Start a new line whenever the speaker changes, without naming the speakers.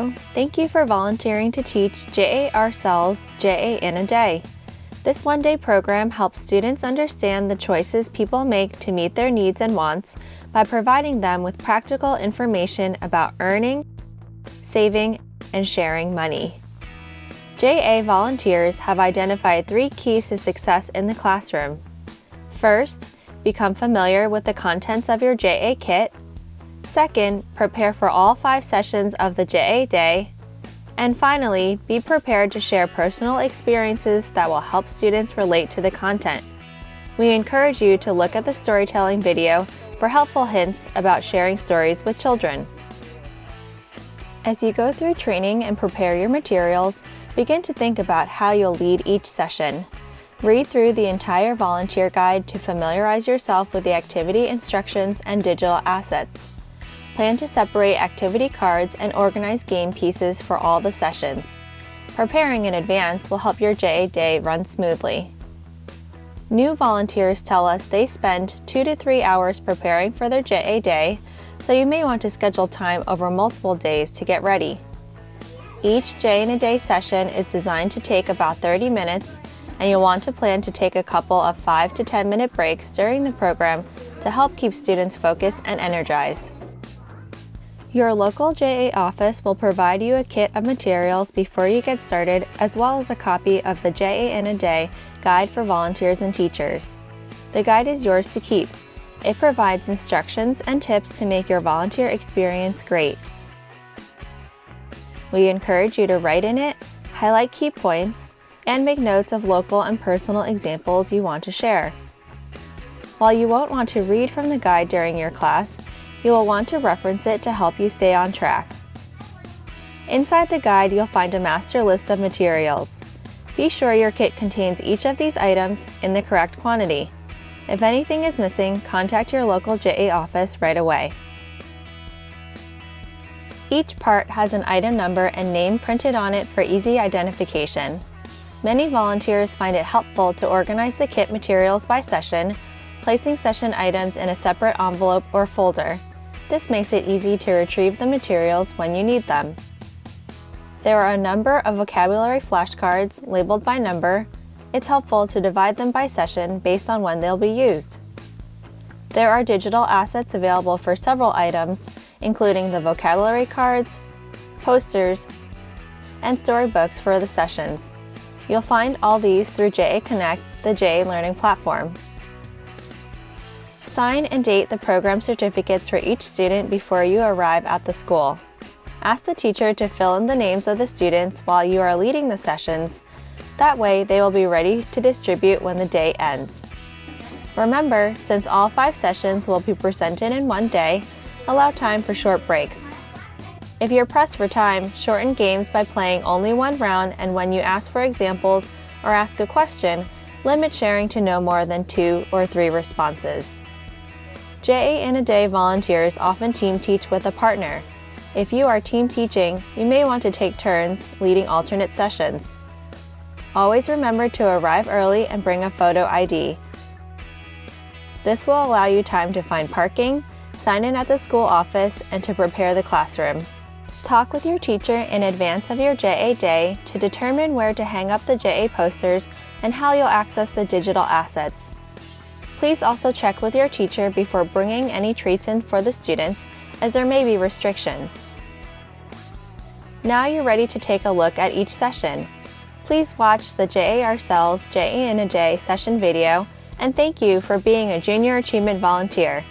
Hello, thank you for volunteering to teach JAR Cells JA in a Day. This one-day program helps students understand the choices people make to meet their needs and wants by providing them with practical information about earning, saving, and sharing money. JA volunteers have identified 3 keys to success in the classroom. First, become familiar with the contents of your JA kit. Second, prepare for all 5 sessions of the JA Day. And finally, be prepared to share personal experiences that will help students relate to the content. We encourage you to look at the storytelling video for helpful hints about sharing stories with children. As you go through training and prepare your materials, begin to think about how you'll lead each session. Read through the entire volunteer guide to familiarize yourself with the activity instructions and digital assets. Plan to separate activity cards and organize game pieces for all the sessions. Preparing in advance will help your JA Day run smoothly. New volunteers tell us they spend 2 to 3 hours preparing for their JA Day, so you may want to schedule time over multiple days to get ready. Each JA in a Day session is designed to take about 30 minutes, and you'll want to plan to take a couple of 5 to 10 minute breaks during the program to help keep students focused and energized. Your local JA office will provide you a kit of materials before you get started, as well as a copy of the JA in a Day Guide for Volunteers and Teachers. The guide is yours to keep. It provides instructions and tips to make your volunteer experience great. We encourage you to write in it, highlight key points, and make notes of local and personal examples you want to share. While you won't want to read from the guide during your class, you will want to reference it to help you stay on track. Inside the guide, you'll find a master list of materials. Be sure your kit contains each of these items in the correct quantity. If anything is missing, contact your local JA office right away. Each part has an item number and name printed on it for easy identification. Many volunteers find it helpful to organize the kit materials by session, placing session items in a separate envelope or folder. This makes it easy to retrieve the materials when you need them. There are a number of vocabulary flashcards labeled by number. It's helpful to divide them by session based on when they'll be used. There are digital assets available for several items, including the vocabulary cards, posters, and storybooks for the sessions. You'll find all these through JA Connect, the JA Learning platform. Sign and date the program certificates for each student before you arrive at the school. Ask the teacher to fill in the names of the students while you are leading the sessions. That way, they will be ready to distribute when the day ends. Remember, since all 5 sessions will be presented in one day, allow time for short breaks. If you're pressed for time, shorten games by playing only one round, and when you ask for examples or ask a question, limit sharing to no more than 2 or 3 responses. JA in a Day volunteers often team teach with a partner. If you are team teaching, you may want to take turns leading alternate sessions. Always remember to arrive early and bring a photo ID. This will allow you time to find parking, sign in at the school office, and to prepare the classroom. Talk with your teacher in advance of your JA Day to determine where to hang up the JA posters and how you'll access the digital assets. Please also check with your teacher before bringing any treats in for the students, as there may be restrictions. Now you're ready to take a look at each session. Please watch the JAR Cells JA in a Day session video, and thank you for being a Junior Achievement Volunteer.